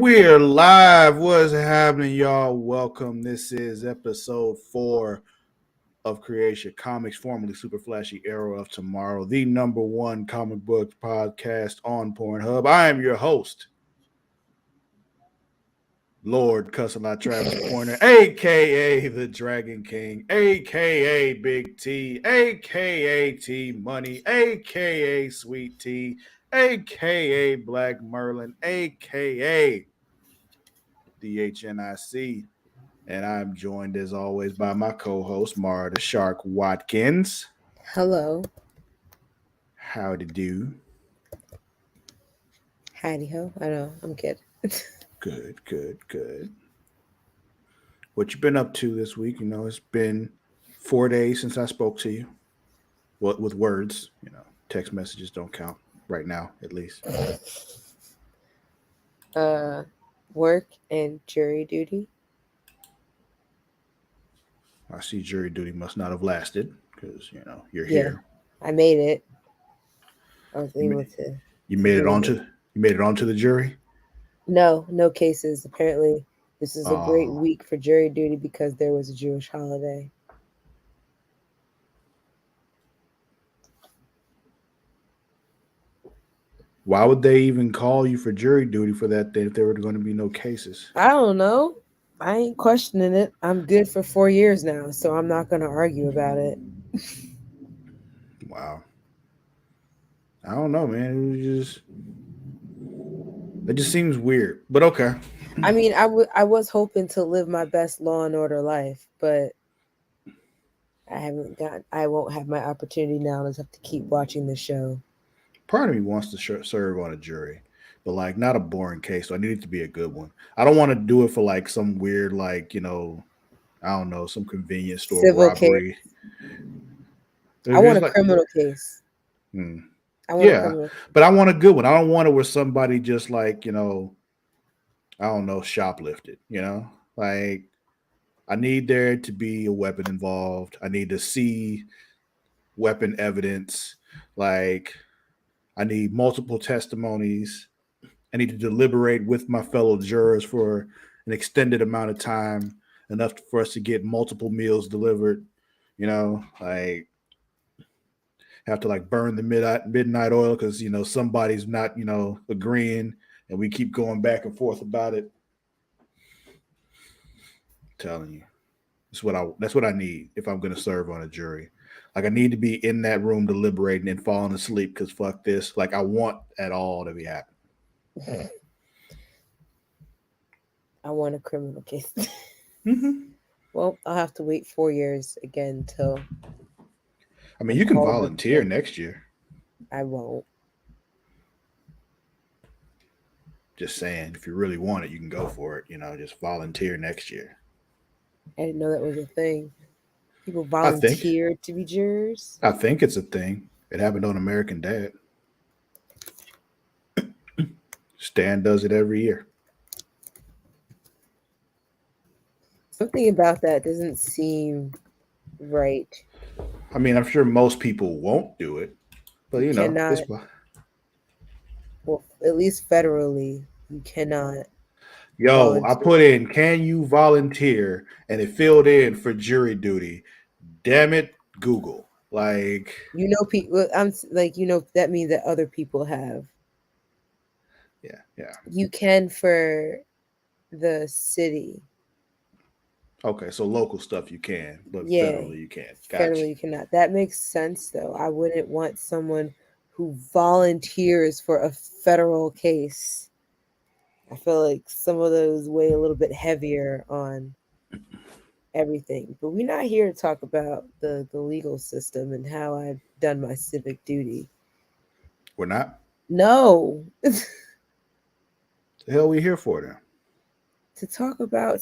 We're live. What's happening, y'all? Welcome. This is episode 4 of Creatia Comics, formerly Super Flashy Arrow of Tomorrow, the number one comic book podcast on Pornhub. I am your host, Lord Cussalott Travis Pointer, a.k.a. the Dragon King, a.k.a. Big T, a.k.a. T Money, a.k.a. Sweet T, a.k.a. Black Merlin, a.k.a. DHNIC. And I'm joined as always by my co-host, Mara the Shark Watkins. Hello. Howdy do. Howdy ho. I know. I'm good. Good. What you been up to this week? You know, it's been 4 days since I spoke to you. Well, with words, you know, text messages don't count right now, at least. Work and jury duty. I see jury duty must not have lasted because, you know, you're Yeah. here. I made it. I was able to. You made it onto the jury? No cases. Apparently, this is a great week for jury duty because there was a Jewish holiday. Why would they even call you for jury duty for that day if there were going to be no cases? I don't know. I ain't questioning it. I'm good for 4 years now, so I'm not going to argue about it. Wow. I don't know, man. It just seems weird, but okay. I mean, I was hoping to live my best Law and Order life, but I won't have my opportunity now. I just have to keep watching the show. Part of me wants to serve on a jury, but like not a boring case. So I need it to be a good one. I don't want to do it for like some weird, like, you know, I don't know, some convenience store Civil robbery. I want a criminal case. But I want a good one. I don't want it where somebody just like, you know, I don't know, shoplifted, you know? Like, I need there to be a weapon involved. I need to see weapon evidence. Like, I need multiple testimonies. I need to deliberate with my fellow jurors for an extended amount of time, enough for us to get multiple meals delivered. You know, like have to like burn the midnight oil because you know somebody's not agreeing, and we keep going back and forth about it. I'm telling you, that's what I need if I'm going to serve on a jury. Like I need to be in that room deliberating and falling asleep because fuck this. Like I want that all to be happening. I want a criminal case. Mm-hmm. Well, I'll have to wait 4 years again till. I mean, you can volunteer next year. I won't. Just saying, if you really want it, you can go for it. You know, just volunteer next year. I didn't know that was a thing. People volunteer to be jurors. I think it's a thing. It happened on American Dad. Stan does it every year. Something about that doesn't seem right. I mean, I'm sure most people won't do it, but you know, cannot. Well, at least federally, you cannot. Yo, volunteer. I put in, can you volunteer? And it filled in for jury duty. Damn it, Google. Like, you know, people, I'm like, you know, that means that other people have. Yeah. You can for the city. Okay, so local stuff you can, but federally you can't. Gotcha. Federally you cannot. That makes sense, though. I wouldn't want someone who volunteers for a federal case. I feel like some of those weigh a little bit heavier on everything. But we're not here to talk about the legal system and how I've done my civic duty. We're not? No. The hell are we here for then? To talk about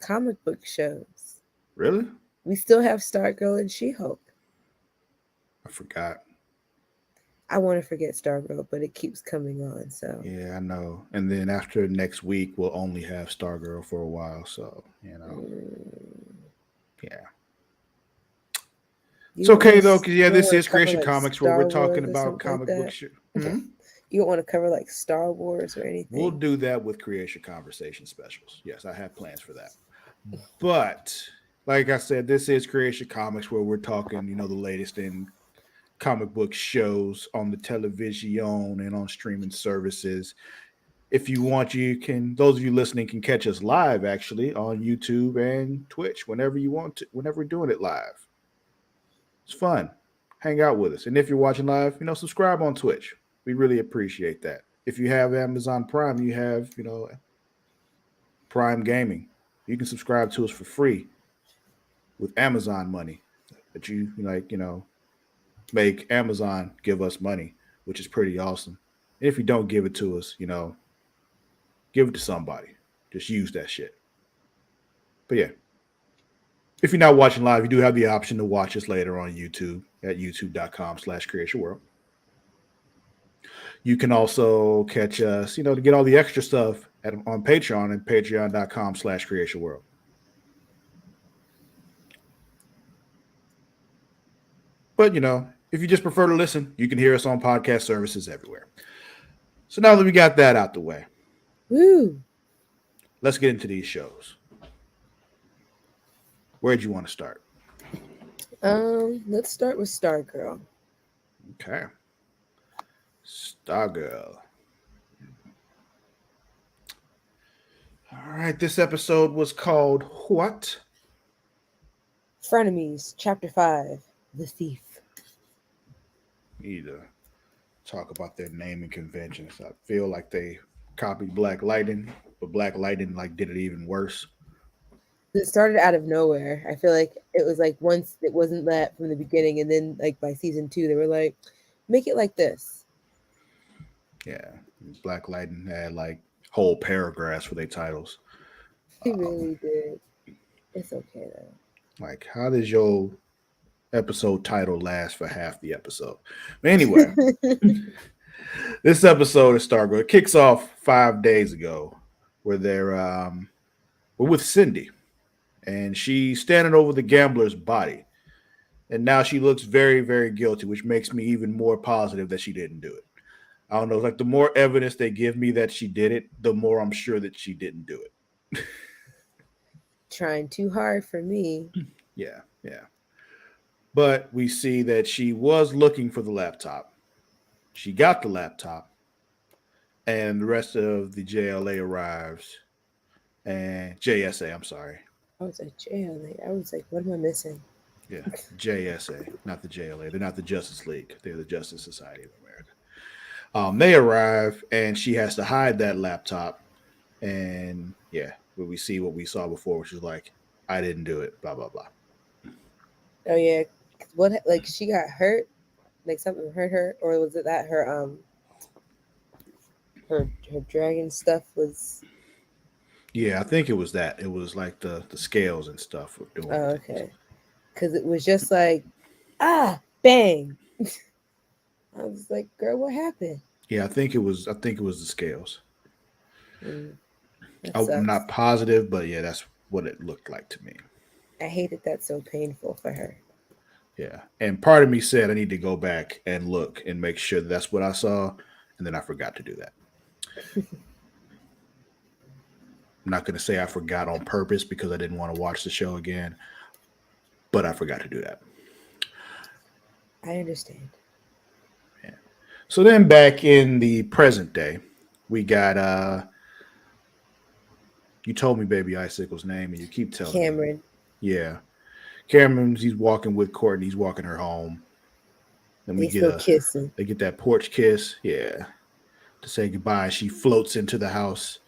comic book shows. Really? We still have Stargirl and She-Hulk. I forgot. I want to forget Stargirl, but it keeps coming on. So yeah, I know. And then after next week, we'll only have Stargirl for a while. So you know, yeah. It's okay though, because this is Creatia Comics where we're talking about comic book shit. You don't want to cover like Star Wars or We'll anything. do that with Creation Conversation specials. Yes, I have plans for that. But like I said, this is Creation Comics where we're talking, the latest in comic book shows on the television and on streaming services. If you want, those of you listening can catch us live actually on YouTube and Twitch whenever you want to, whenever we're doing it live. It's fun. Hang out with us. And if you're watching live, subscribe on Twitch. We really appreciate that. If you have Amazon Prime, you have, Prime Gaming. You can subscribe to us for free with Amazon money that make Amazon give us money, which is pretty awesome. And if you don't give it to us, give it to somebody. Just use that shit. But yeah, if you're not watching live, you do have the option to watch us later on YouTube at youtube.com/creationworld. You can also catch us, to get all the extra stuff on Patreon and patreon.com/creationworld. But, if you just prefer to listen, you can hear us on podcast services everywhere. So now that we got that out the way, Woo! let's get into these shows. Where'd you want to start? Let's start with Stargirl. Okay. Stargirl. All right, this episode was called what? Frenemies, Chapter 5, The Thief. Need to talk about their naming conventions. I feel like they copied Black Lightning, but Black Lightning did it even worse. It started out of nowhere. I feel like it was like once it wasn't that from the beginning, and then like by season 2, they were like, make it like this. Yeah, Black Lightning had whole paragraphs for their titles. He really did. It's okay though. How does your episode title last for half the episode? But anyway, this episode of Stargirl kicks off 5 days ago, where we're with Cindy, and she's standing over the gambler's body, and now she looks very, very guilty, which makes me even more positive that she didn't do it. I don't know, the more evidence they give me that she did it, the more I'm sure that she didn't do it. Trying too hard for me. Yeah. But we see that she was looking for the laptop. She got the laptop, and the rest of the JLA arrives, and JSA, I'm sorry. I was like, JLA. I was like, what am I missing? Yeah, JSA, not the JLA. They're not the Justice League. They're the Justice Society of America. They arrive, and she has to hide that laptop. And yeah, we see what we saw before, which is I didn't do it, blah, blah, blah. Oh, yeah. What, she got hurt? Something hurt her? Or was it that her dragon stuff was... Yeah, I think it was that. It was the scales and stuff were doing. Oh, okay. Because it was just bang. I was like, girl, what happened? Yeah, I think it was the scales. I'm Sucks. not positive, but yeah, that's what it looked like to me. I hated that so painful for her. Yeah, and part of me said I need to go back and look and make sure that's what I saw, and then I forgot to do that. I'm not going to say I forgot on purpose because I didn't want to watch the show again, but I forgot to do that. I understand. Yeah. So then back in the present day, we got you told me Baby Icicle's name and you keep telling Cameron. me. Yeah. Cameron's he's walking with Courtney, he's walking her home. Then we get kissing. They get that porch kiss, yeah. To say goodbye. She floats into the house.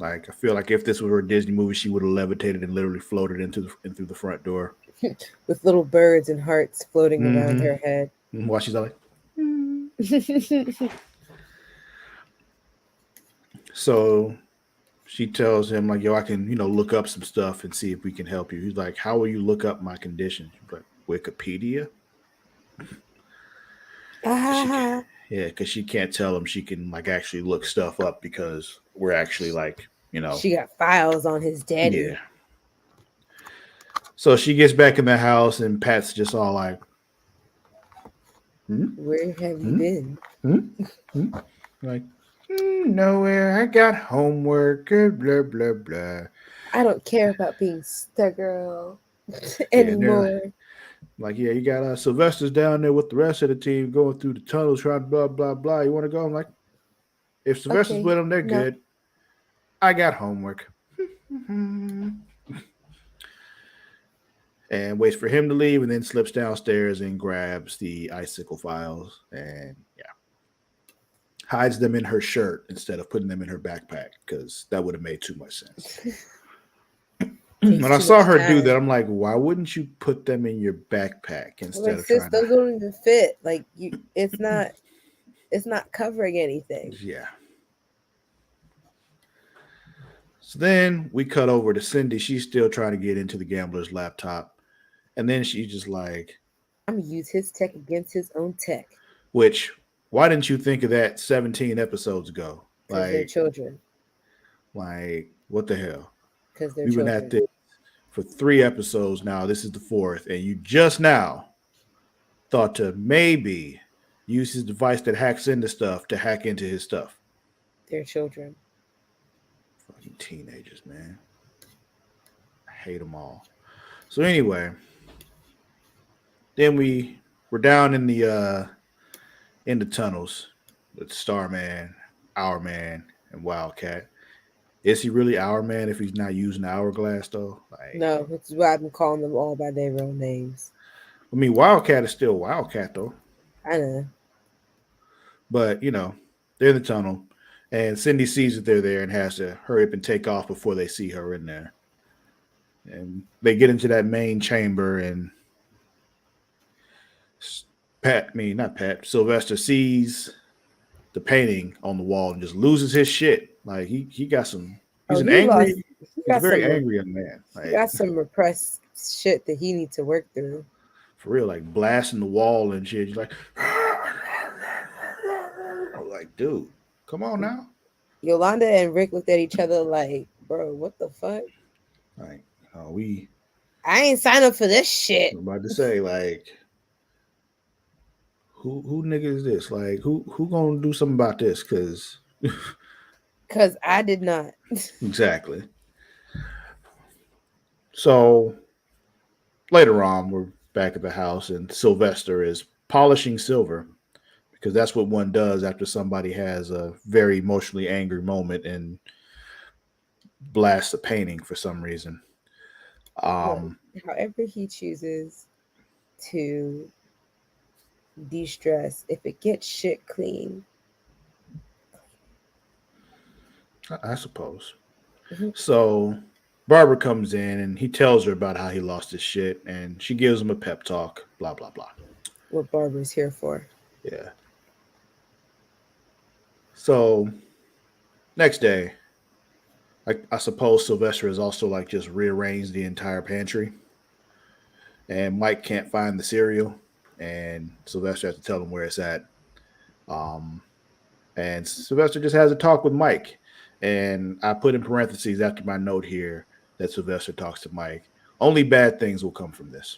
I feel like if this were a Disney movie, she would have levitated and literally floated in through the front door. With little birds and hearts floating around her head. While she's like, So she tells him yo, I can, look up some stuff and see if we can help you. He's like, how will you look up my condition? She's like, Wikipedia? Yeah, because she can't tell him she can actually look stuff up because we're actually She got files on his daddy. Yeah. So she gets back in the house and Pat's just all like, Hmm? Where have you Hmm? been? Hmm? Hmm? Like, nowhere. I got homework. Blah blah blah. I don't care about being stuck girl Yeah, and they're anymore. like, yeah, you got Sylvester's down there with the rest of the team going through the tunnels, trying to blah blah blah. You want to go? I'm like, if Sylvester's Okay, with them, they're no. good. I got homework. And waits for him to leave, and then slips downstairs and grabs the icicle files, and yeah, hides them in her shirt instead of putting them in her backpack because that would have made too much sense. Takes When I too saw much her do that, time. I'm like, why wouldn't you put them in your backpack I'm instead like, of sis, trying to? those don't even fit. Like you, it's not covering anything. Yeah. So then we cut over to Cindy. She's still trying to get into the gambler's laptop. And then she's just like, I'm gonna use his tech against his own tech which, why didn't you think of that 17 episodes ago? because they're Like, children. what the hell? Because they're We've been at children. this for 3 episodes now. This is the fourth. And you just now thought to maybe use his device that hacks into stuff to hack into his stuff. They're children. Fucking teenagers, man. I hate them all. So anyway, then we're down in the tunnels with Starman, Our Man, and Wildcat. Is he really Our Man if he's not using the hourglass though? Like, No, which is why I've been calling them all by their real names. I mean, Wildcat is still Wildcat though. I know. But they're in the tunnel, and Cindy sees that they're there and has to hurry up and take off before they see her in there. And they get into that main chamber, and not Pat, Sylvester sees the painting on the wall and just loses his shit. Like he got some. Oh, He's an angry. he He's a got very some angry young man. he Like got some repressed shit that he needs to work through. for real, like blasting the wall and shit. He's like, like, dude, come on now. Yolanda and Rick looked at each other like, bro, what the fuck? Like, we I ain't signed up for this shit. I'm about to say, like, who nigga is this? Like, who gonna do something about this? Cause Cause I did not. exactly. So later on, we're back at the house, and Sylvester is polishing silver because that's what one does after somebody has a very emotionally angry moment and blasts a painting for some reason. Look, Um, however he chooses to de-stress, if it gets shit clean. I suppose. Mhm. So Barbara comes in and he tells her about how he lost his shit, and she gives him a pep talk. Blah blah blah. What Barbara's here for. Yeah. So next day, I suppose Sylvester has also like just rearranged the entire pantry, and Mike can't find the cereal, and Sylvester has to tell him where it's at. Um, and Sylvester just has a talk with Mike, and I put in parentheses after my note here that Sylvester talks to Mike. Only bad things will come from this.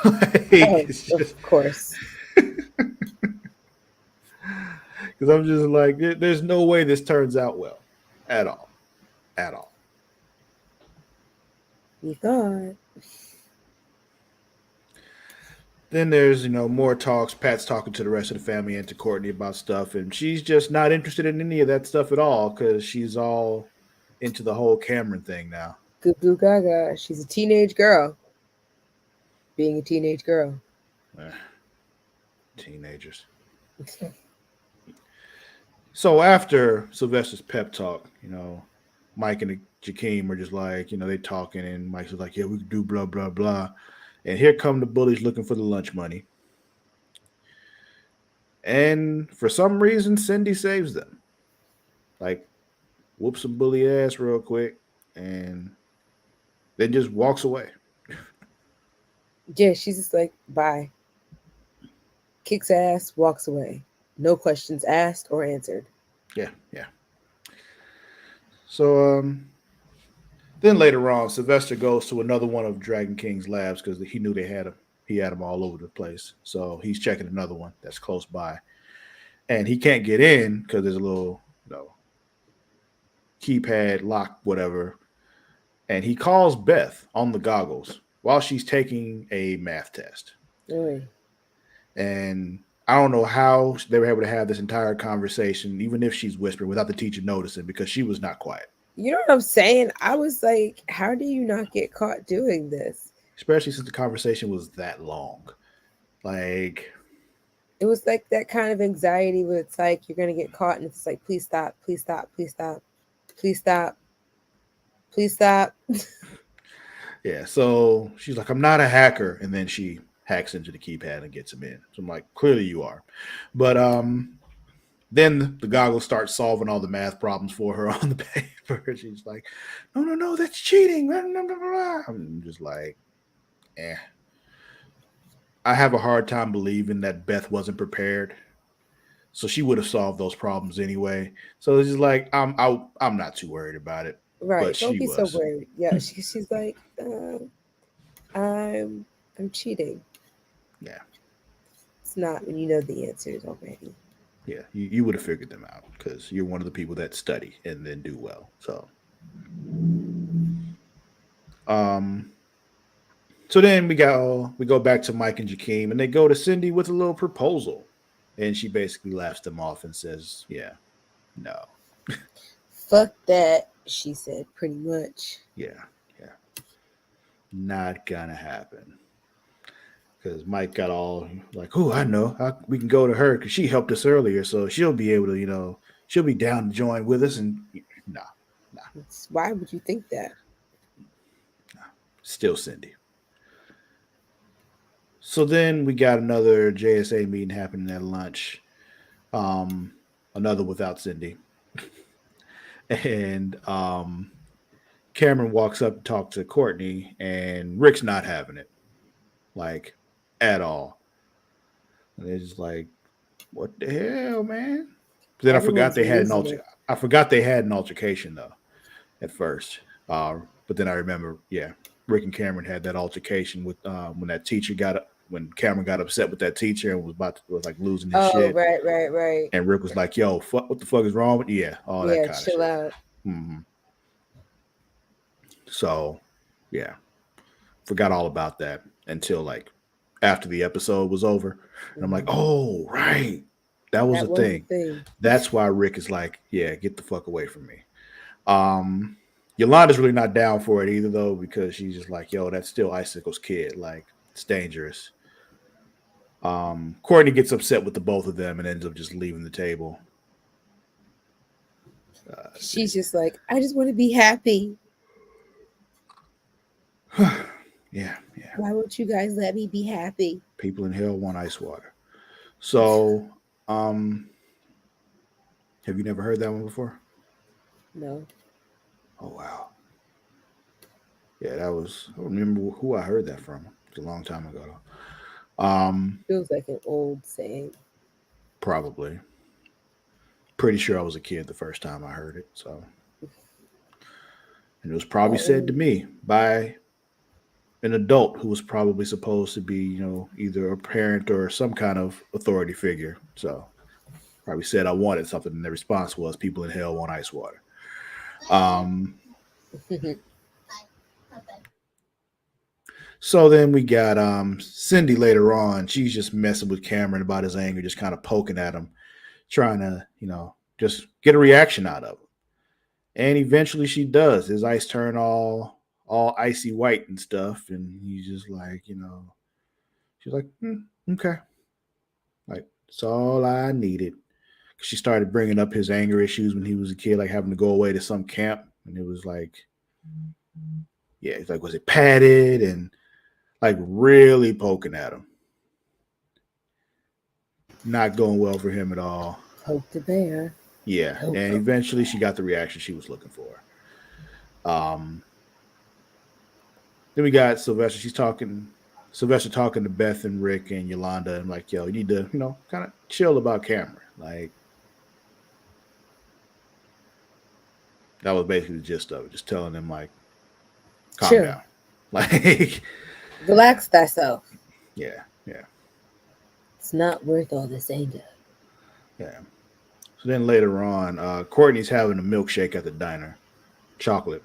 Like, Oh, it's of just course. because I'm just like, there's no way this turns out well, at all, at all. You thought. Then there's more talks. Pat's talking to the rest of the family and to Courtney about stuff, and she's just not interested in any of that stuff at all because she's all into the whole Cameron thing now. Goo goo gaga. She's a teenage girl. Being a teenage girl. Eh, teenagers. So after Sylvester's pep talk, Mike and Jakeem are just like, they talking, and Mike's like, yeah, we can do blah blah blah, and here come the bullies looking for the lunch money, and for some reason Cindy saves them, like whoops some bully ass real quick, and then just walks away. Yeah, she's just like, bye. Kicks ass, walks away. No questions asked or answered. Yeah, yeah. So then later on, Sylvester goes to another one of Dragon King's labs because he knew they had him. He had them all over the place. So he's checking another one that's close by, and he can't get in because there's a little, keypad lock, whatever. And he calls Beth on the goggles while she's taking a math test. Oy. And I don't know how they were able to have this entire conversation, even if she's whispering, without the teacher noticing, because she was not quiet. You know what I'm saying? I was like, how do you not get caught doing this? Especially since the conversation was that long. Like, It was like that kind of anxiety where it's like you're gonna get caught, and it's like, please stop, please stop, please stop, please stop, please stop. yeah. So she's like, I'm not a hacker. And then she hacks into the keypad and gets him in. So I'm like, clearly you are. But then the goggles start solving all the math problems for her on the paper. She's like, no, that's cheating. I'm just like, eh. I have a hard time believing that Beth wasn't prepared. So she would have solved those problems anyway. So it's just like, I'm not too worried about it. But Right? Don't she be so was. worried. Yeah, she's like, I'm cheating. Yeah. It's not when you know the answers already. Yeah. You would have figured them out because you're one of the people that study and then do well. So um so then we go back to Mike and Jakeem, and they go to Cindy with a little proposal. And she basically laughs them off and says, yeah, no. Fuck that, she said, pretty much. Yeah. Not gonna happen. Because Mike got all like, oh, I know. We can go to her because she helped us earlier. So she'll be able to, she'll be down to join with us. And nah. Why would you think that? Still Cindy. So then we got another JSA meeting happening at lunch. Another without Cindy. And Cameron walks up to talk to Courtney, and Rick's not having it. Like, at all. And it's just like, what the hell, man? Then Everyone's losing it. I forgot they had an altercation though at first. But then I remember, yeah, Rick and Cameron had that altercation with when Cameron got upset with that teacher and was like losing his shit. Right. And Rick was like, "Yo, what the fuck is wrong with you?" Yeah, all that kind of shit. Chill out. Mm-hmm. So, yeah, forgot all about that until like after the episode was over, and I'm like, "Oh, right, that was a thing. That's why Rick is like, yeah, get the fuck away from me." Yolanda's really not down for it either, though, because she's just like, yo, that's still Icicle's kid. Like, it's dangerous. Courtney gets upset with the both of them and ends up just leaving the table. She's just like, I just want to be happy. Yeah. Why won't you guys let me be happy? People in hell want ice water. So, have you never heard that one before? No. Oh, wow. Yeah, I don't remember who I heard that from. It was a long time ago. Feels like an old saying. Probably. Pretty sure I was a kid the first time I heard it. So, and it was probably said to me by an adult who was probably supposed to be, either a parent or some kind of authority figure. So, probably said I wanted something, and the response was, "People in hell want ice water." So then we got Cindy later on. She's just messing with Cameron about his anger, just kind of poking at him, trying to, just get a reaction out of him. And eventually she does. His eyes turn all icy white and stuff, and he's just like, she's like, okay. Like, that's all I needed. She started bringing up his anger issues when he was a kid, like having to go away to some camp. And it was like, yeah, it's like, was it padded? And like really poking at him. Not going well for him at all. Poke the bear. Yeah. And eventually she got the reaction she was looking for. Then we got Sylvester. Sylvester talking to Beth and Rick and Yolanda, and like, yo, you need to, kind of chill about Cameron. Like, that was basically the gist of it. Just telling them, like, calm down. Like, relax thyself. Yeah, yeah, It's not worth all this anger. yeah. So then later on, Courtney's having a milkshake at the diner. Chocolate,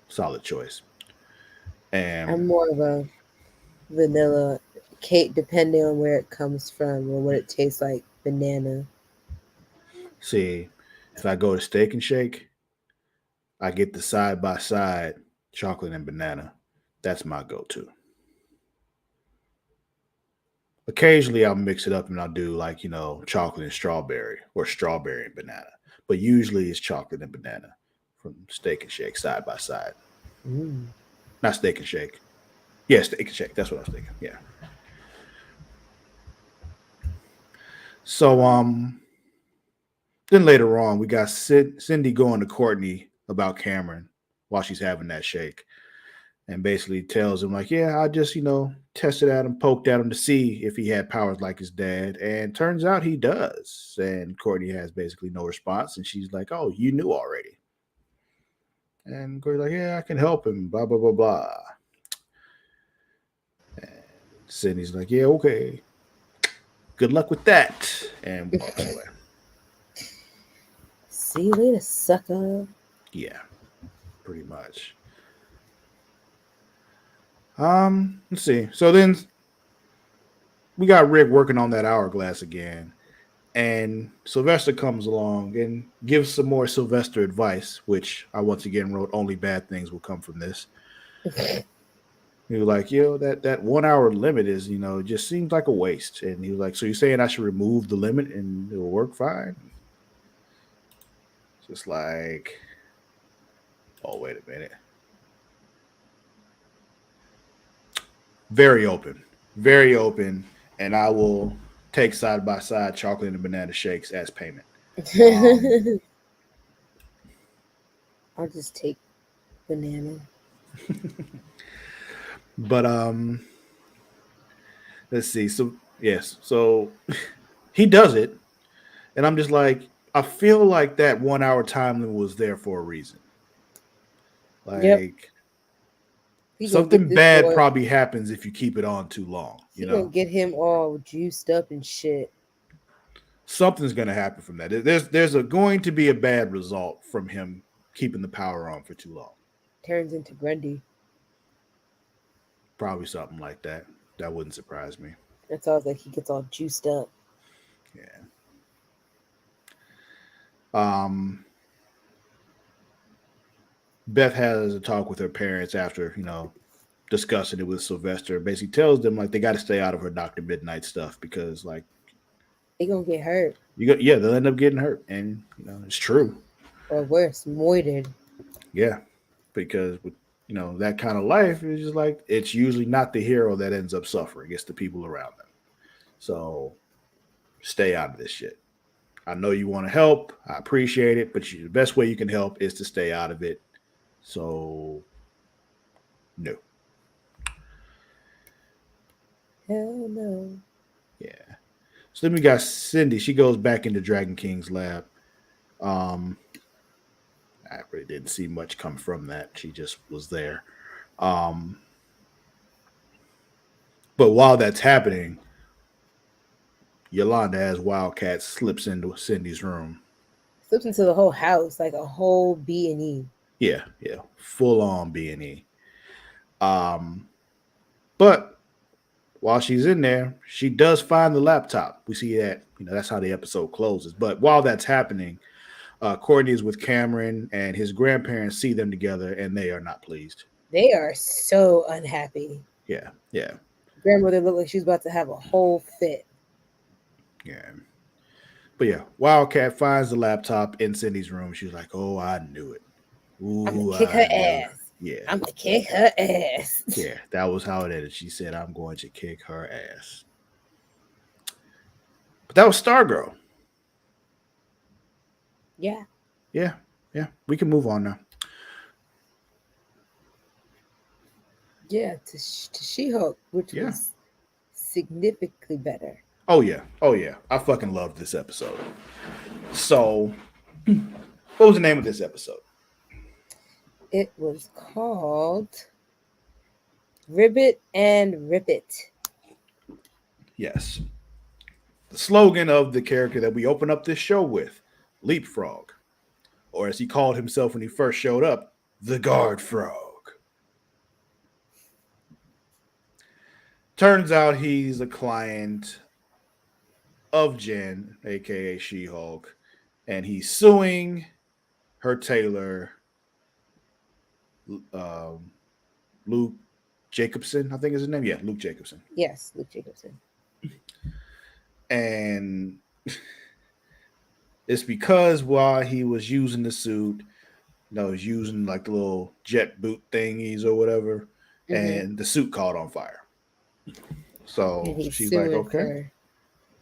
solid choice. And I'm more of a vanilla cake, depending on where it comes from or what it tastes like. Banana. see, if I go to Steak and Shake, I get the side by side chocolate and banana. That's my go to. Occasionally I'll mix it up and I'll do like, chocolate and strawberry or strawberry and banana. But usually it's chocolate and banana from Steak and Shake side by side. Mm. Not Steak and Shake. Yeah, Steak and Shake. That's what I was thinking. Yeah. So then later on we got Cindy going to Courtney about Cameron while she's having that shake. And basically tells him like, yeah, I just tested at him, poked at him to see if he had powers like his dad, and turns out he does. And Courtney has basically no response, and she's like, oh, you knew already. And Courtney's like, yeah, I can help him, blah blah blah blah. And Sydney's like, yeah, okay, good luck with that, and walks away. See you later, sucker. Yeah, pretty much. Let's see. So then we got Rick working on that hourglass again. And Sylvester comes along and gives some more Sylvester advice, which I once again wrote only bad things will come from this. He was like, that 1 hour limit is, it just seems like a waste. And he was like, so you're saying I should remove the limit and it will work fine? Just like, oh, wait a minute. Very open, very open. And I will take side by side chocolate and banana shakes as payment. Um, I'll just take banana. but let's see. So yes, so he does it, and I'm just like, I feel like that 1 hour time limit was there for a reason. Yep. Like He gonna get something this bad boy. probably happens if you keep it on too long. He gonna get him all juiced up and shit. Something's gonna happen from that. Going to be a bad result from him keeping the power on for too long. Turns into Grundy. Probably something like that. That wouldn't surprise me. That sounds like he gets all juiced up. Yeah. Um, Beth has a talk with her parents after, discussing it with Sylvester. Basically tells them like they got to stay out of her Dr. Midnight stuff because like They gonna get hurt. they'll end up getting hurt. And, it's true. Or worse, moited. Yeah. Because with, that kind of life is just like, it's usually not the hero that ends up suffering. It's the people around them. So stay out of this shit. I know you want to help. I appreciate it, but the best way you can help is to stay out of it. So, no. Hell no. Yeah. So then we got Cindy. She goes back into Dragon King's lab. I really didn't see much come from that. She just was there. Um, but while that's happening, Yolanda as Wildcat slips into Cindy's room. Slips into the whole house like a whole B&E. Yeah, full on B&E. But while she's in there, she does find the laptop. We see that, that's how the episode closes. But while that's happening, Courtney is with Cameron and his grandparents see them together and they are not pleased. They are so unhappy. Yeah. Grandmother looked like she was about to have a whole fit. Yeah. But yeah, Wildcat finds the laptop in Cindy's room. She's like, oh, I knew it. Ooh, I'm gonna kick her ass. Yeah. I'm gonna kick her ass. Yeah, that was how it ended. She said, I'm going to kick her ass. But that was Stargirl. Yeah. Yeah. We can move on now. Yeah, to She-Hulk, which was significantly better. Oh yeah. I fucking loved this episode. So, what was the name of this episode? It was called Ribbit and Rip It. Yes. The slogan of the character that we open up this show with, Leapfrog, or as he called himself when he first showed up, the Guard Frog. Turns out he's a client of Jen, aka She-Hulk, and he's suing her tailor, um, Luke Jacobson, I think is his name. Yeah, Luke Jacobson. Yes, Luke Jacobson. And it's because while he was using the suit, he's using like the little jet boot thingies or whatever, and the suit caught on fire. So And he's she's like, suing okay.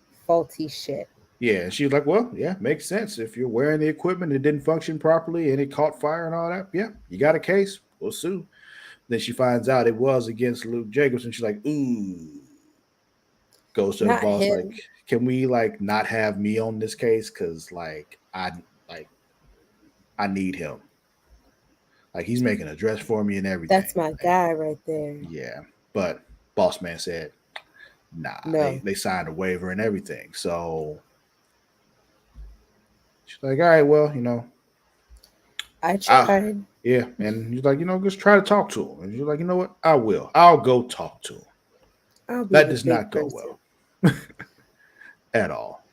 for faulty shit. Yeah, and she was like, well, yeah, makes sense. If you're wearing the equipment, it didn't function properly and it caught fire and all that, yeah, you got a case. We'll sue. Then she finds out it was against Luke Jacobson. She's like, ooh. Goes to her Not boss, him. like, can we like not have me on this case? Cause I need him. Like he's making a dress for me and everything. That's my guy right there. Yeah. But boss man said, nah, No. they signed a waiver and everything. So she's like, all right, well, I tried. Yeah. And he's like, just try to talk to him. And she's like, you know what? I will. I'll go talk to him. That does not go well at all.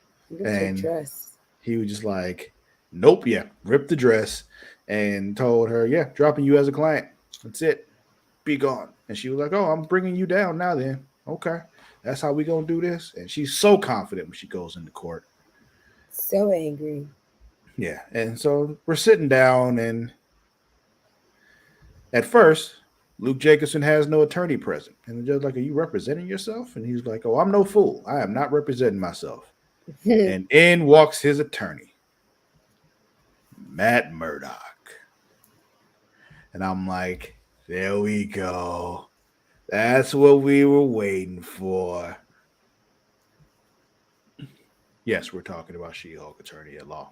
And dress. he was just like, nope, yeah, ripped the dress and told her, yeah, dropping you as a client. That's it. Be gone. And she was like, oh, I'm bringing you down now then. Okay. That's how we going to do this. And she's so confident when she goes into court. So angry. Yeah. And so we're sitting down, and at first, Luke Jacobson has no attorney present. And the judge's like, are you representing yourself? And he's like, oh, I'm no fool. I am not representing myself. And in walks his attorney, Matt Murdock. And I'm like, there we go. That's what we were waiting for. Yes, we're talking about She-Hulk attorney at law.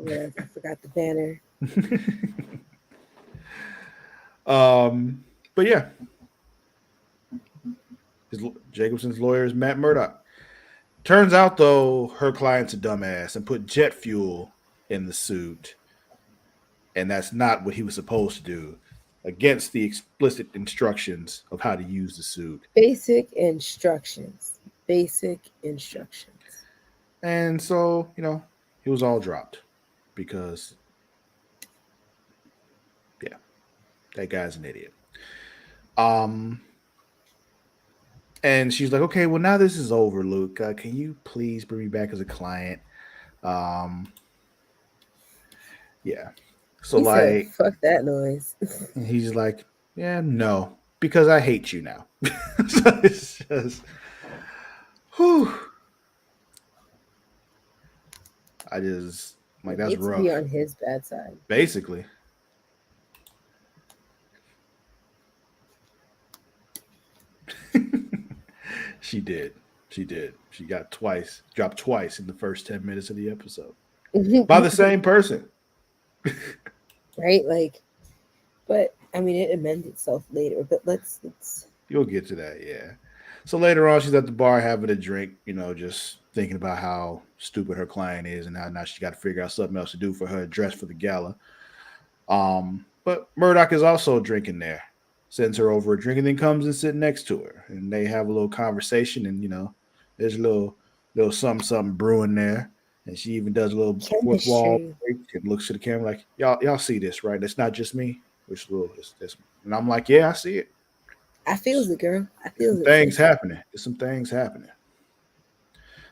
Yes, I forgot the banner. But yeah, Jacobson's lawyer is Matt Murdock. Turns out, though, her client's a dumbass and put jet fuel in the suit, and that's not what he was supposed to do, against the explicit instructions of how to use the suit. Basic instructions. And so, he was all dropped because, yeah, that guy's an idiot. And she's like, okay, well, now this is over, Luke. Can you please bring me back as a client? Yeah. So he like, said, fuck that noise. And he's like, yeah, no, because I hate you now. So it's just, whew. That's rough. To be on his bad side. Basically. She did. She got dropped twice in the first 10 minutes of the episode. By the same person. Right? Like, but I mean, it amends itself later, but let's. You'll get to that, yeah. So later on, she's at the bar having a drink, just thinking about how stupid her client is and how now she got to figure out something else to do for her dress for the gala. But Murdoch is also drinking there, sends her over a drink, and then comes and sits next to her, and they have a little conversation, and there's a little something brewing there, and she even does a little fourth wall break and looks to the camera like, y'all see this, right? It's not just me. Which little this, and I'm like, yeah, I see it. I feels it, girl. I feel it. Things happening. There's some things happening.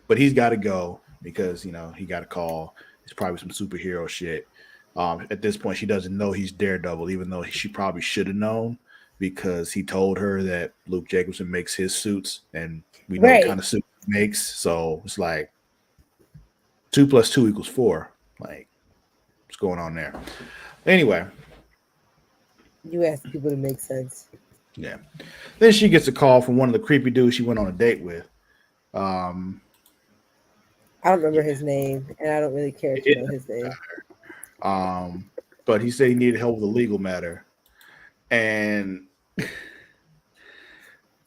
But he's got to go because, he got a call. It's probably some superhero shit. At this point, she doesn't know he's Daredevil, even though she probably should have known because he told her that Luke Jacobson makes his suits, and we know what kind of suit he makes. So it's like 2 + 2 = 4. Like, what's going on there? Anyway. You ask people to make sense. Yeah. Then she gets a call from one of the creepy dudes she went on a date with. I don't remember his name, and I don't really care to know his name. But he said he needed help with a legal matter. And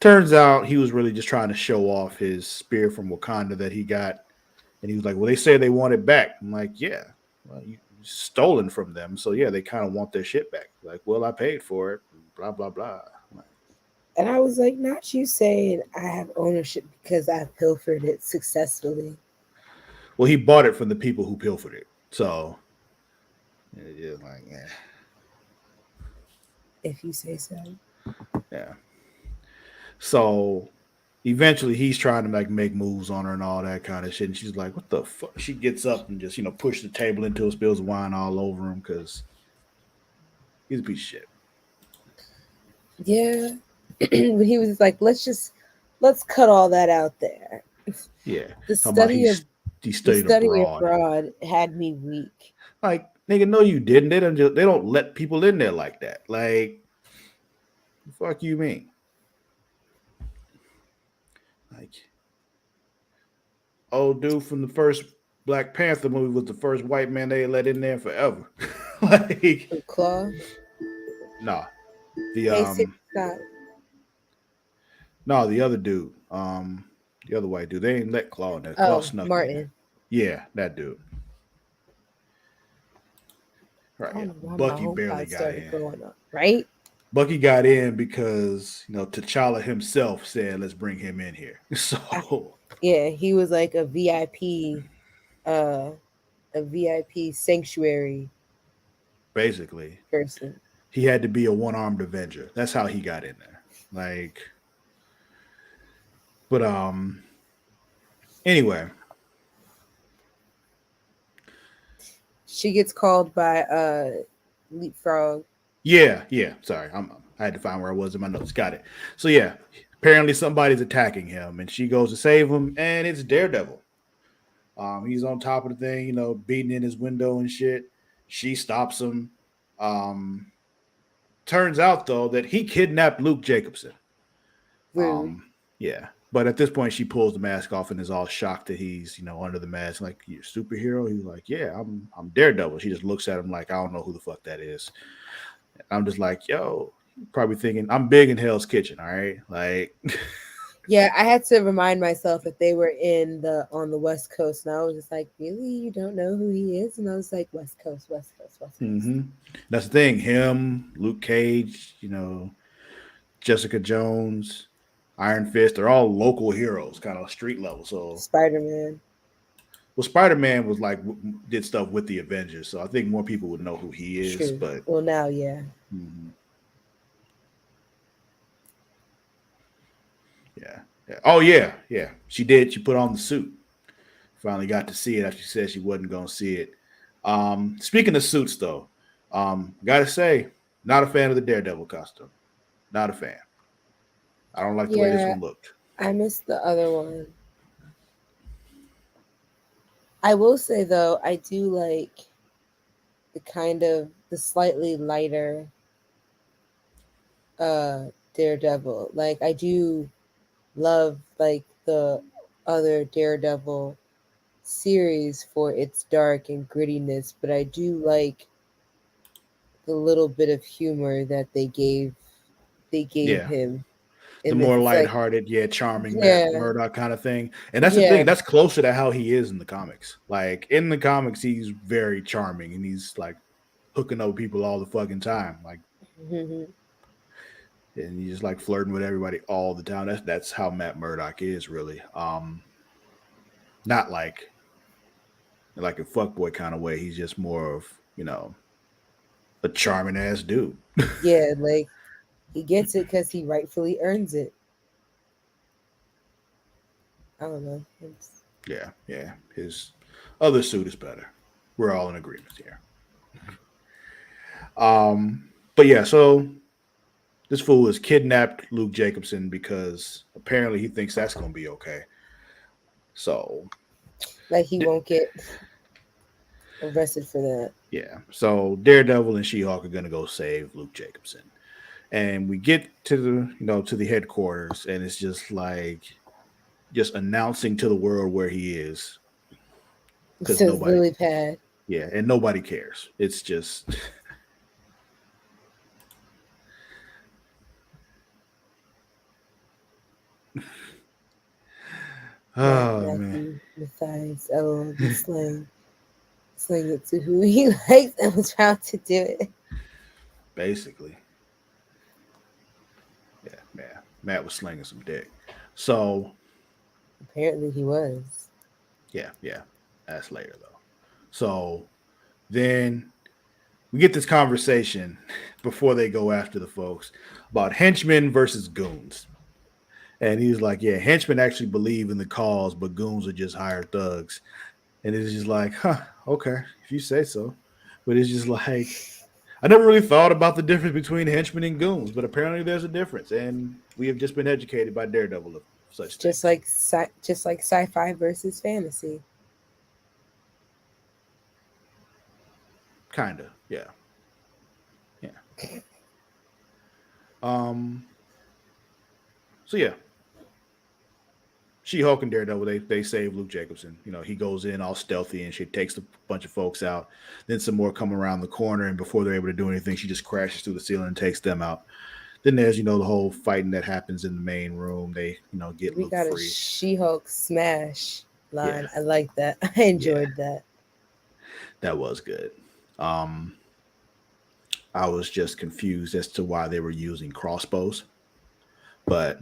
Turns out he was really just trying to show off his spear from Wakanda that he got. And he was like, well, they say they want it back. I'm like, yeah, well, you stolen from them. So, yeah, they kind of want their shit back. Like, well, I paid for it. Blah, blah, blah. Like, And I was like, not you saying I have ownership because I pilfered it successfully. well, he bought it from the people who pilfered it. So, yeah, like, yeah. If you say so. Yeah. So eventually he's trying to like make moves on her and all that kind of shit. And she's like, what the fuck? She gets up and just, push the table into it, spills wine all over him because he's a piece of shit. Yeah. But he was like, let's cut all that out there. Yeah. The Talking about study of he the studied study abroad. abroad had me weak. Like, nigga, no, you didn't. They don't let people in there like that. Like, the fuck you mean? Like, old dude from the first Black Panther movie was the first white man they let in there forever. Like, Claw. nah. The Hey, Scott. No, the other dude, the other white dude, they ain't let Claw in there. Claw Oh, snuck in there. Martin. Yeah, that dude. I Right, don't yeah. know why my Bucky whole barely pod got started in. going up, right? Bucky got in because T'Challa himself said, "Let's bring him in here." I, So yeah, he was like uh, a VIP sanctuary basically, person. he had to be a one-armed Avenger. That's how he got in there. Like, but anyway, She gets called by Leapfrog. yeah. Sorry, I had to find where I was in my notes. Got it. So yeah, apparently somebody's attacking him, and she goes to save him, and it's Daredevil. He's on top of the thing, beating in his window and shit. She stops him. Um, Turns out though that he kidnapped Luke Jacobson. Rude. Yeah, but at this point she pulls the mask off and is all shocked that he's under the mask. Like, you're a superhero? He's like, yeah, I'm Daredevil. She just looks at him like, I don't know who the fuck that is. I'm just like, yo, probably thinking I'm big in Hell's Kitchen. All right, like. Yeah, I had to remind myself that they were on the West Coast, and I was just like, "Really, you don't know who he is?" And I was like, "West Coast, West Coast, West Coast." Mm-hmm. That's the thing. Him, Luke Cage, Jessica Jones, Iron Fist, they're all local heroes, kind of street level. So, Spider Man. well, Spider Man was like did stuff with the Avengers, so I think more people would know who he is. True. But Well, now, yeah. mhm. Yeah. Oh yeah. She did. She put on the suit. Finally got to see it after she said she wasn't gonna see it. Speaking of suits, though, gotta say, not a fan of the Daredevil costume. Not a fan. I don't like the way this Yeah, one looked. I missed the other one. I will say though, I do like the slightly lighter uh Daredevil. Like I do love like the other Daredevil series for its dark and grittiness, but I do like the little bit of humor that they gave Yeah, him the in this. more It's like, lighthearted, charming Matt yeah, Murdock kind of thing. And that's the thing. yeah, That's closer to how he is in the comics. Like in the comics, he's very charming and he's like hooking up people all the fucking time. Like, mhm, and he's just like flirting with everybody all the time. That's how Matt Murdock is really. Not like a fuckboy kind of way. He's just more of a charming ass dude. yeah. Like he gets it because he rightfully earns it. I don't know. Yeah. His other suit is better. We're all in agreement here. But yeah, so this fool has kidnapped Luke Jacobson because apparently he thinks that's gonna be okay. So Like he won't get arrested for that. yeah, so Daredevil and She-Hulk are gonna go save Luke Jacobson, and we get to the headquarters, and it's just announcing to the world where he is It because says nobody, lily pad. yeah, and nobody cares. It's just Oh man, Matthew Matthias, LOL, be slang it to who he likes and was proud to do it. basically, yeah, man. Matt was slinging some dick. So Apparently, he was. yeah, that's later though. So then we get this conversation before they go after the folks about henchmen versus goons. And he's like, yeah, henchmen actually believe in the cause, but goons are just hired thugs. And it's just like, huh, okay, if you say so. But it's just like, I never really thought about the difference between henchmen and goons, but apparently there's a difference. And we have just been educated by Daredevil of such things. Just like sci-fi versus fantasy. Kind of, yeah. Yeah. Um, so yeah, She-Hulk and Daredevil, they save Luke Jacobson. You know, he goes in all stealthy and she takes a bunch of folks out. Then some more come around the corner, and before they're able to do anything, she just crashes through the ceiling and takes them out. Then there's, the whole fighting that happens in the main room. They, get We Luke got a free. She-Hulk smash Yeah, line. I like that. I yeah, enjoyed that. that was good. Um, I was just confused as to why they were using crossbows, but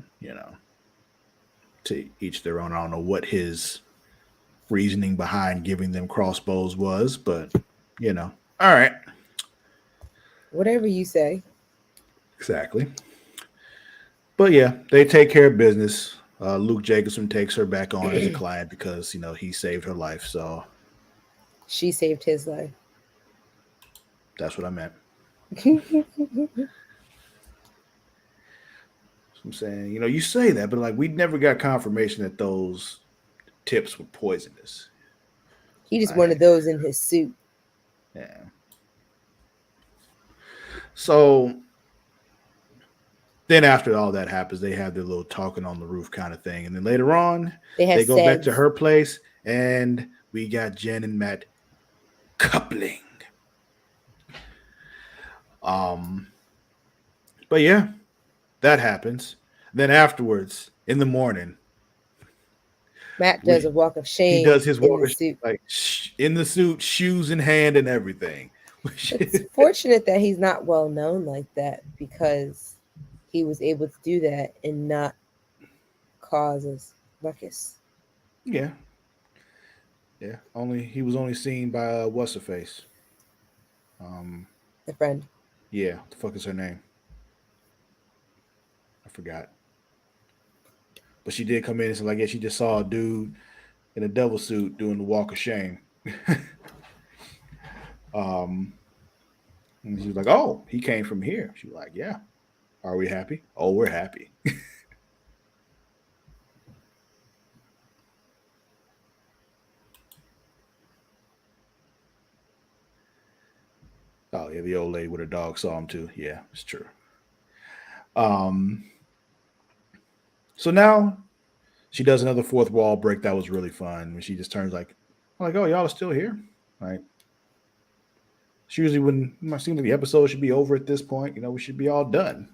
to each their own. I don't know what his reasoning behind giving them crossbows was, but all right, Whatever you say. exactly. But yeah, they take care of business. Luke Jacobson takes her back on as a client because he saved her life. So She saved his life. that's what I meant. So I'm saying, you say that, but like we never got confirmation that those tips were poisonous. He just wanted Like, those in his suit. yeah. So then after all that happens, they have their little talking on the roof kind of thing, and then later on, They have they go back to sex. her place, and we got Jen and Matt coupling. Um, but yeah, that happens. Then afterwards, in the morning, Matt does we a walk of he shame does his in walk the suit. like in the suit, shoes in hand, and everything. It's fortunate that he's not well known like that because he was able to do that and not cause a ruckus. Yeah, yeah. Only he was only seen by what's her face. Um, The friend. yeah, what the fuck is her name? I forgot. But she did come in and say like, yeah, she just saw a dude in a devil suit doing the walk of shame. um, and she was like, oh, he came from here. She was like, yeah. Are we happy? Oh, we're happy. Oh yeah, the old lady with her dog saw him too. Yeah, it's true. Um, so now she does another fourth wall break that was really fun. When she just turns like, I'm like, oh, y'all are still here. Like, it's usually when it might seem like the episode should be over at this point. We should be all done.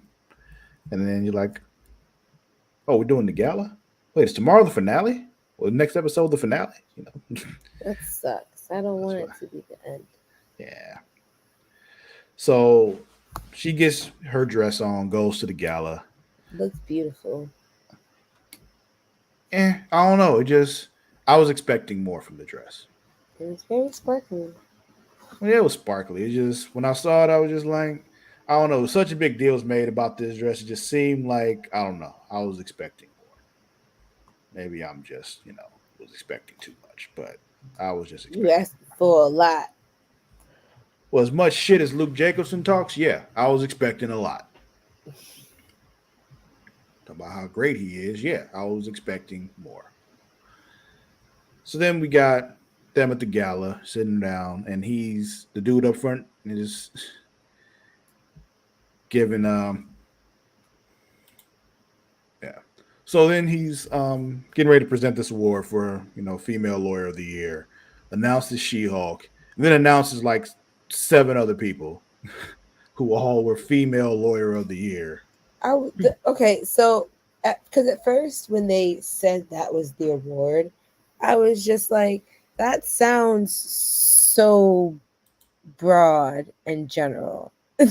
And then you're like, oh, we're doing the gala. Wait, it's tomorrow the finale? Or the next episode the finale? That sucks. I don't That's want why. it to be the end. Yeah. So she gets her dress on, goes to the gala. Looks beautiful. I don't know. I was expecting more from the dress. It was very sparkly. Well, yeah, it was sparkly. It just when I saw it, I was just like, I don't know. Such a big deal was made about this dress. It just seemed like I don't know. I was expecting more. Maybe I'm just was expecting too much, but I was just You expecting. asked for a lot. Well, as much shit as Luke Jacobson talks, yeah, I was expecting a lot. About how great he is, yeah, I was expecting more. So then we got them at the gala sitting down, and he's the dude up front and is giving yeah. So then he's getting ready to present this award for female lawyer of the year. Announces She-Hulk, and then announces like seven other people who all were female lawyer of the year. Okay, so Because at first, when they said that was the award, I was just like, that sounds so broad and general. I'm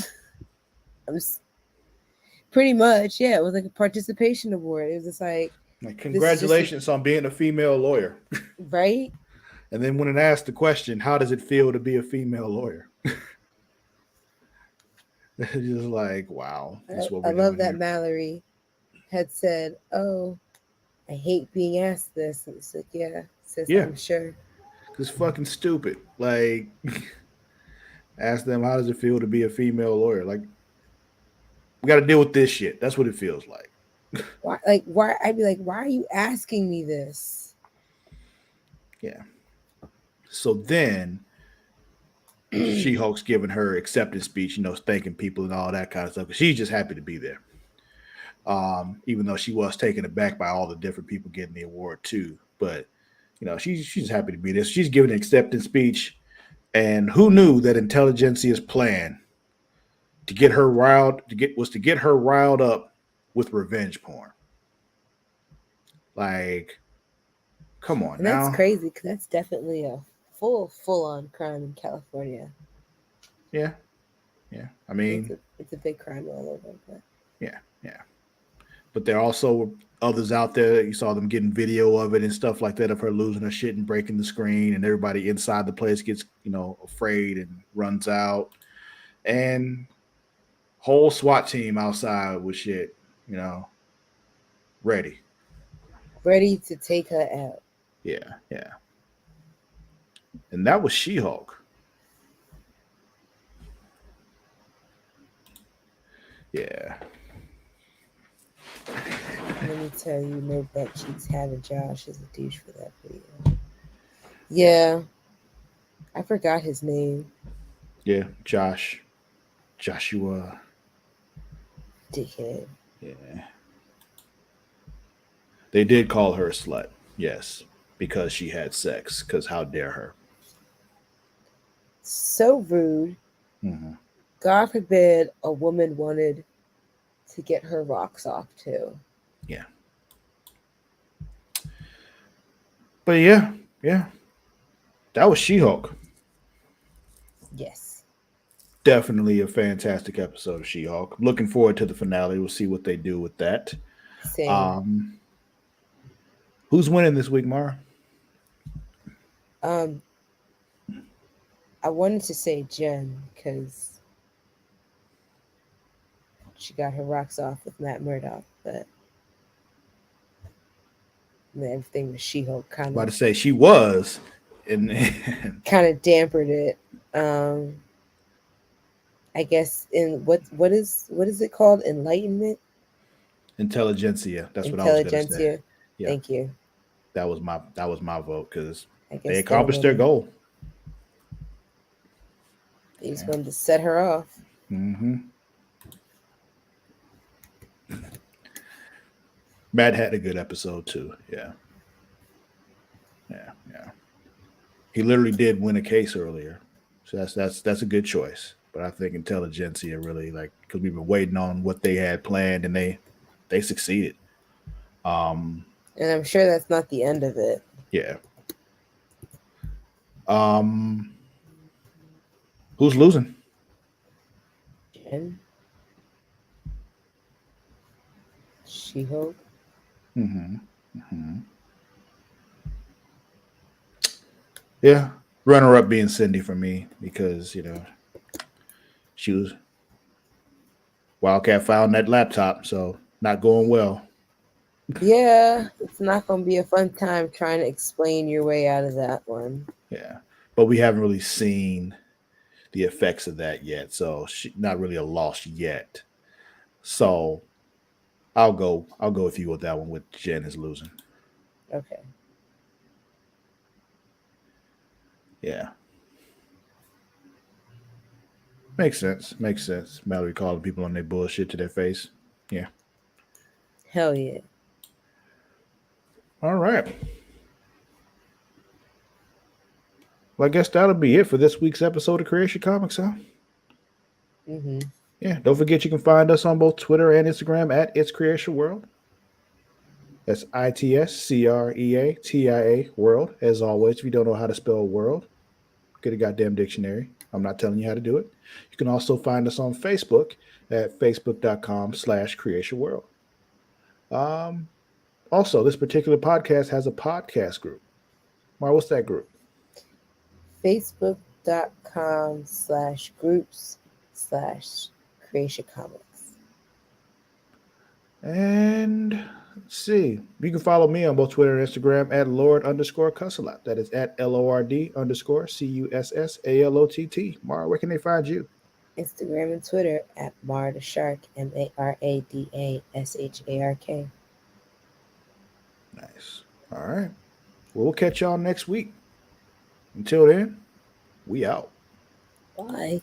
pretty much, yeah. It was like a participation award. It was just like, this is just congratulations on being a female lawyer. right. And then when it asked the question, how does it feel to be a female lawyer? It's just like, wow, this is what I we're love doing that here. Mallory had said, "Oh, I hate being asked this." And it's like, yeah, sis, Yeah, I'm sure. it's fucking stupid. Like, ask them, how does it feel to be a female lawyer? Like, we got to deal with this shit. That's what it feels like. Why? Like, why? I'd be like, why are you asking me this? Yeah. So then She Hulk's giving her acceptance speech, thanking people and all that kind of stuff. She's just happy to be there. Even though she was taken aback by all the different people getting the award too. But she's happy to be there. She's giving an acceptance speech. And who knew that Intelligentsia's plan to get her riled up with revenge porn? Like, come on And that's now. crazy because that's definitely a full on crime in California. Yeah, yeah. I It's mean, a big crime all over. But yeah, yeah. But there are also others out there. You saw them getting video of it and stuff like that of her losing her shit and breaking the screen, and everybody inside the place gets afraid and runs out, and whole SWAT team outside with shit, you know, ready. ready to take her out. Yeah, yeah. And that was She Hulk. Yeah. Let me tell you, no butt cheeks having Josh is a douche for that video. Yeah, I forgot his name. Yeah, Joshua. Dickhead. Yeah. They did call her a slut. Yes, because she had sex. Because how dare her? So rude. Mm-hmm. God forbid a woman wanted to get her rocks off too. Yeah. But yeah, yeah. That was She Hulk. Yes. Definitely a fantastic episode of She Hulk. Looking forward to the finale. We'll see what they do with that. Same. Um, who's winning this week, Mara? Um, I wanted to say Jen because she got her rocks off with Matt Murdock, but everything with She-Hulk About to say she was, and kind of dampened it. I guess in what is it called? Enlightenment, Intelligentsia. That's what I was gonna say. intelligentsia. Yeah, Thank you. that was my vote because I they guess they're accomplished their winning. goal. They just wanted to set her off. Mm-hmm. Matt had a good episode too. Yeah, yeah, yeah. He literally did win a case earlier, so that's a good choice. But I think Intelligentsia really because we've been waiting on what they had planned and they succeeded. Um, And I'm sure that's not the end of it. yeah. Um, who's losing? Jen, She-Hulk. Mm-hmm. Mm-hmm. Yeah, runner up being Cindy for me because she was Wildcat found that laptop, so not going well. Yeah, it's not going to be a fun time trying to explain your way out of that one. Yeah, but we haven't really seen the effects of that yet, so not really a loss yet. So I'll go with you with that one. With Jen is losing. Okay. Yeah, makes sense. Makes sense. Mallory calling people on their bullshit to their face. Yeah. Hell yeah. All right. Well, I guess that'll be it for this week's episode of Creatia Comics, huh? Mm-hmm. Yeah. Don't forget you can find us on both Twitter and Instagram at It's Creatia World. That's ITSCREATIA World. As always, if you don't know how to spell world, get a goddamn dictionary. I'm not telling you how to do it. You can also find us on Facebook at facebook.com/Creatia World. Um, Also, this particular podcast has a podcast group. Mar, what's that group? Facebook.com/groups/Creatia Comics. And let's see. You can follow me on both Twitter and Instagram at Lord_Cussalott. That is at LORD_CUSSALOTT. Mara, where can they find you? Instagram and Twitter at Maradashark, MARADASHARK. Nice. All right. Well, we'll catch y'all next week. Until then, we out. Bye.